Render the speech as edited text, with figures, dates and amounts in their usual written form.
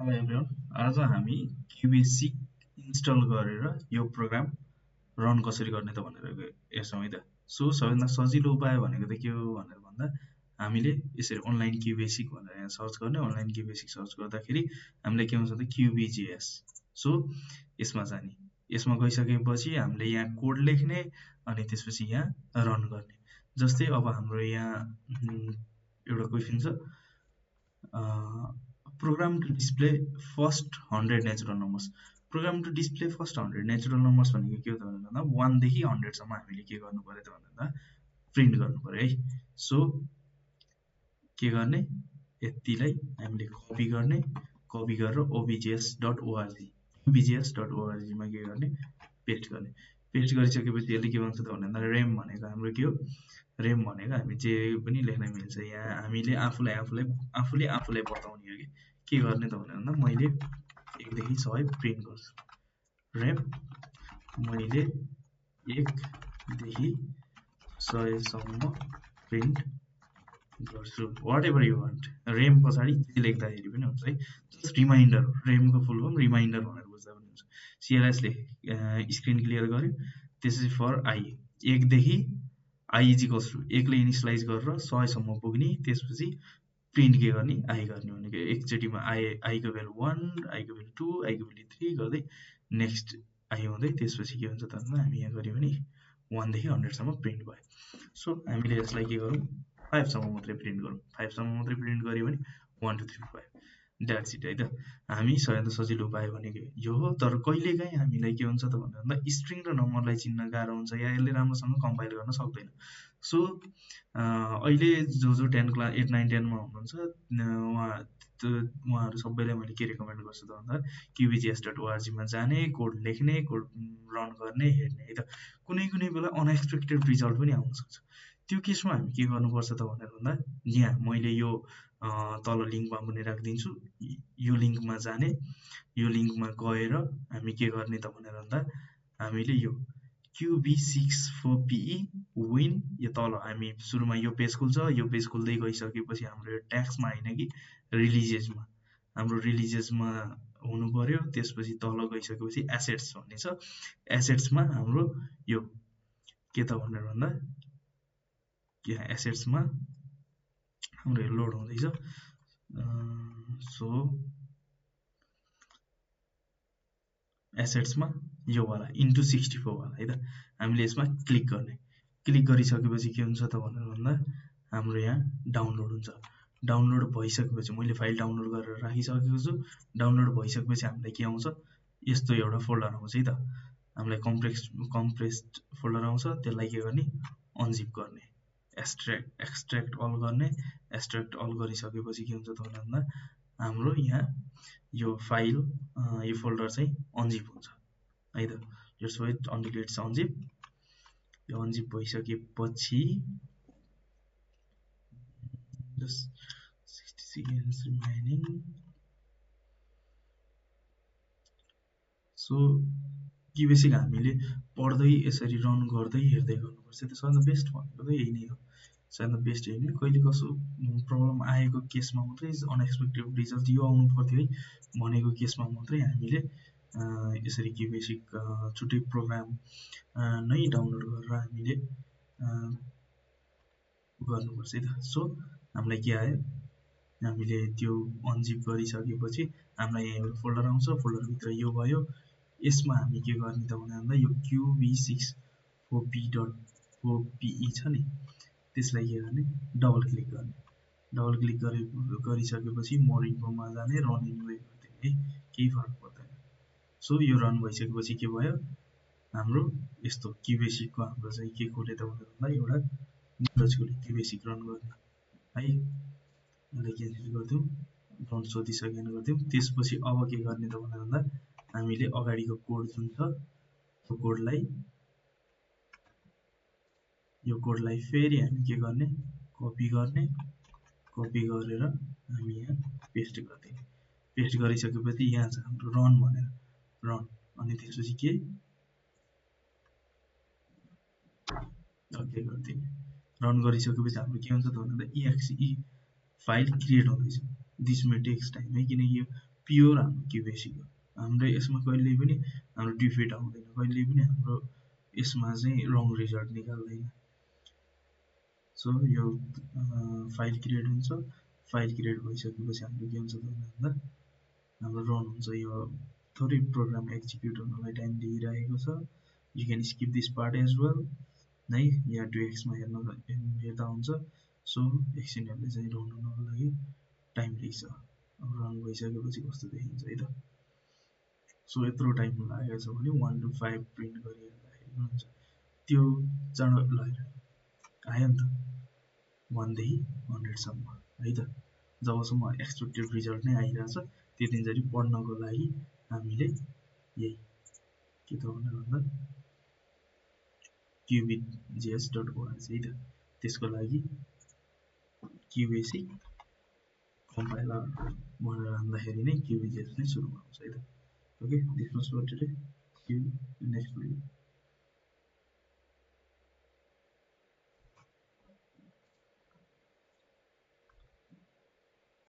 Hello everyone, आज हामी QBasic install गरेर यो प्रोग्राम रन कसरी गर्ने त भनेर हेर्छौँ है त। सो सबैभन्दा सजिलो उपाय भनेको त के हो भनेर भन्दा हामीले यसरी अनलाइन क्युबेसिक भनेर यहाँ सर्च गर्ने। अनलाइन क्युबेसिक सर्च गर्दाखेरि हामीलाई के हुन्छ त क्युबिजिएस। सो यसमा जाने, यसमा गइसकेपछि हामीले यहाँ कोड लेख्ने अनि त्यसपछि यहाँ रन गर्ने। जस्तै अब हाम्रो यहाँ एउटा क्वेसन छ, program to display first 100 natural numbers. Program to display first 100 natural numbers भनेको के हो त भन्दा 1 देखि 100 सम्म हामीले के गर्नु पर्यो त भन्दा प्रिन्ट गर्नु पर्यो है। सो के गर्ने, यतिलाई हामीले कपी गर्ने, कपी गरेर objs.org objs.org मा के गर्ने, पेस्ट गर्ने। पेस्ट गरिसकेपछि यसले के भन्छ त भन्दा रेम भनेको हाम्रो के हो, रेम भनेको हामी जे पनि लेख्न मिल्छ। यहाँ हामीले आफूले आफूलाई बताउने हो कि के गर्ने त भन्दा मैले 1 देखि 100 प्रिन्ट गर्छु। रेम मैले 1 देखि 100 सम्म प्रिन्ट गर्छु, whatever you want. Rem पछाडि जे लेख्दाखेरि पनि हुन्छ है। जस्ट रिमाइन्डर, रेमको फुल फर्म रिमाइन्डर भनेर बुझ्दा पनि हुन्छ। सिएलएसले स्क्रिन क्लियर गर्यो। त्यसपछि फर आई 1 देखि आई इज इक्वल्स टु 1 ले इनिसियलाइज गरेर 100 सम्म पुग्ने, त्यसपछि प्रिन्ट के गर्ने, आई गर्ने भनेको एकचोटिमा आईको भेल्यु 1, आईको भेल्यु 2, आईको भेल्यु 3 गर्दै नेक्स्ट आई हुँदै त्यसपछि के हुन्छ त भन्दा हामी यहाँ गऱ्यौँ भने 1 देखि 100 सम्म प्रिन्ट भयो। सो हामीले यसलाई के गरौँ, 5 सम्म मात्रै प्रिन्ट गरौँ। 5 सम्म मात्रै प्रिन्ट गऱ्यो भने 1 2 3 4 5 द्याट्स इट है त। हामी सबैभन्दा सजिलो उपाय भनेको यो हो। तर कहिलेकाहीँ हामीलाई के हुन्छ त भन्दा स्ट्रिङ र नम्बरलाई चिन्न गाह्रो हुन्छ या यसले राम्रोसँग कम्पाइल गर्न सक्दैन। सो अहिले जो 10 क्लास 8 9 10 मा हुनुहुन्छ उहाँहरू सबैलाई मैले के रेकमेन्ड गर्छु त भन्दा qbgs.org मा जाने, कोड लेख्ने, कोड रन गर्ने, हेर्ने है त। कुनै बेला अनएक्सपेक्टेड रिजल्ट पनि आउन सक्छ। त्यो केसमा हामी के गर्नुपर्छ त भनेर भन्दा यहाँ मैले यो तल लिङ्कमा पनि राखिदिन्छु। यो लिङ्कमा जाने, यो लिङ्कमा गएर हामी के गर्ने त भनेर भन्दा हामीले यो QB64PE विन, यो तल हामी सुरुमा यो पेज खुल्छ। यो पेज खुल्दै गइसकेपछि हाम्रो यो ट्याक्समा होइन कि रिलिजेसमा, हाम्रो रिलिजेसमा हुनु पर्यो। त्यसपछि तल गइसकेपछि एसेट्स भन्ने छ। एसेट्समा हाम्रो यो के त भनेर भन्दा यहाँ एसेट्समा हाम्रो यो लोड हुँदैछ। सो एसेट्समा यो वाला इन्टु 64 वाला है त, हामीले यसमा क्लिक गर्ने। क्लिक गरिसकेपछि के हुन्छ त भनेर भन्दा हाम्रो यहाँ डाउनलोड हुन्छ। डाउनलोड भइसकेपछि मैले फाइल डाउनलोड गरेर राखिसकेको छु। डाउनलोड भइसकेपछि हामीलाई के आउँछ, यस्तो एउटा फोल्डर आउँछ है त। हामीलाई कम्प्रेस्ड फोल्डर आउँछ। त्यसलाई के गर्ने, अनजिप गर्ने, एक्सट्र्याक्ट अल गर्ने। एक्सट्र्याक्ट अल गरिसकेपछि के हुन्छ त भन्दा हाम्रो यहाँ यो फाइल यो फोल्डर चाहिँ अनजिप हुन्छ है त। Just wait until it's unzip. यो अनजिप भइसकेपछि just 60 seconds remaining. So QBasic हामीले पढ्दै यसरी रन गर्दै हेर्दै गर्नुपर्छ। त्यसभन्दा बेस्ट भनेको त यही नै हो। सबैभन्दा बेस्ट यही नै। कहिले कसो प्रब्लम आएको केसमा मात्रै, अनएक्सपेक्टेड रिजल्ट यो आउनु पर्थ्यो है भनेको केसमा मात्रै हामीले यसरी क्युबेसिक छुट्टै प्रोग्राम नै डाउनलोड गरेर हामीले गर्नुपर्छ है त। सो हामीलाई के आयो, हामीले त्यो अनजिप गरिसकेपछि हामीलाई यहाँ एउटा फोल्डर आउँछ। फोल्डरभित्र यो भयो। यसमा हामी के गर्ने त भन्दा यो qb64p.4pe छ नि, त्यसलाई के गर्ने, डबल क्लिक गर्ने। डबल क्लिक गरिसकेपछि मोर इन्फोमा जाने, रन इन्फो गरिदिने, केही फरक पर्दैन। सो यो रन भइसकेपछि के भयो, हाम्रो यस्तो क्युबेसिकको हाम्रो चाहिँ के खोले त भन्दा एउटा विन्डोज खोले क्युबेसिक रन गर्ने है। यसलाई क्यान्सल गरिदिउँ, डोन्ट सो दिस अगेन गरिदिउँ। त्यसपछि अब के गर्ने त भन्दा हामीले अगाडिको कोड जुन छ यो कोडलाई फेरि हामी के गर्ने, कपी गर्ने, कपी गरेर हामी यहाँ पेस्ट गरिदिने। पेस्ट गरिसकेपछि यहाँ छ हाम्रो रन भनेर, रन। अनि त्यसपछि के ओके गरिदिने। रन गरिसकेपछि हाम्रो के हुन्छ त भन्दा exe फाइल क्रिएट हुँदैछ। दिस मे टेक्स टाइम है, किनकि यो प्योर हाम्रो क्युबेसीको हाम्रो यसमा कहिले पनि हाम्रो डिफिट आउँदैन, कहिले पनि हाम्रो यसमा चाहिँ रङ रिजल्ट निकाल्दैन। सो यो फाइल क्रिएट हुन्छ, फाइल क्रिएट भइसकेपछि हाम्रो के हुन्छ त भन्दा हाम्रो रन हुन्छ। यो थोरै प्रोग्राम एक्जिक्युट हुनलाई टाइम लिइरहेको छ। You can skip this part as well है, यहाँ 2x मा हेर्दा हुन्छ। सो एकछिनहरूले चाहिँ रन हुनको लागि टाइम लिन्छ। अब रन भइसकेपछि कस्तो देखिन्छ है त। सो यत्रो टाइम लागेको छ भने 1 to 5 प्रिन्ट गरिहेर्दाखेरि हुन्छ त्यो चाँडो लगेर आयो नि त 1 देखि 100 सम्म है त। जबसम्म एक्सपेक्टेड रिजल्ट नै आइरहेछ त्यतिन्जेरी पढ्नको लागि हामीले यही के त भनेर भन्दा qubit.js.org है त। त्यसको लागि क्युबेसी कम्पाइलर भनेर हान्दाखेरि नै qubit.js नै सुरुमा आउँछ है त। Okay, this was for today. See you next video.